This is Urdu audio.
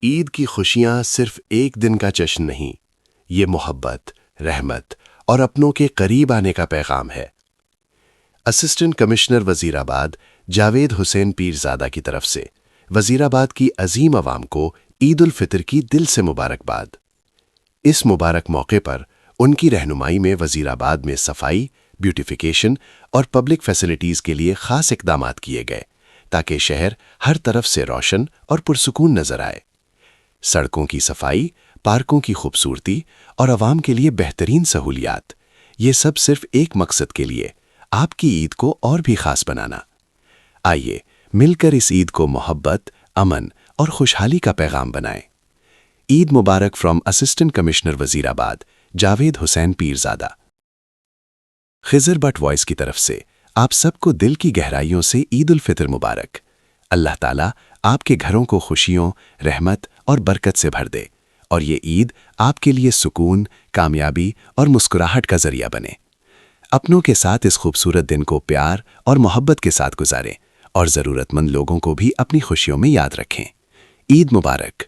عید کی خوشیاں صرف ایک دن کا جشن نہیں، یہ محبت، رحمت اور اپنوں کے قریب آنے کا پیغام ہے۔ اسسٹنٹ کمشنر وزیر آباد جاوید حسین پیرزادہ کی طرف سے وزیر آباد کی عظیم عوام کو عید الفطر کی دل سے مبارکباد۔ اس مبارک موقع پر ان کی رہنمائی میں وزیر آباد میں صفائی، بیوٹیفیکیشن اور پبلک فیسلٹیز کے لیے خاص اقدامات کیے گئے تاکہ شہر ہر طرف سے روشن اور پرسکون نظر آئے۔ سڑکوں کی صفائی، پارکوں کی خوبصورتی اور عوام کے لیے بہترین سہولیات، یہ سب صرف ایک مقصد کے لیے، آپ کی عید کو اور بھی خاص بنانا۔ آئیے مل کر اس عید کو محبت، امن اور خوشحالی کا پیغام بنائیں۔ عید مبارک فرام اسسٹنٹ کمشنر وزیر آباد جاوید حسین پیرزادہ۔ خضر بٹ وائس کی طرف سے آپ سب کو دل کی گہرائیوں سے عید الفطر مبارک۔ اللہ تعالیٰ آپ کے گھروں کو خوشیوں، رحمت اور برکت سے بھر دے، اور یہ عید آپ کے لیے سکون، کامیابی اور مسکراہٹ کا ذریعہ بنے۔ اپنوں کے ساتھ اس خوبصورت دن کو پیار اور محبت کے ساتھ گزاریں، اور ضرورت مند لوگوں کو بھی اپنی خوشیوں میں یاد رکھیں۔ عید مبارک۔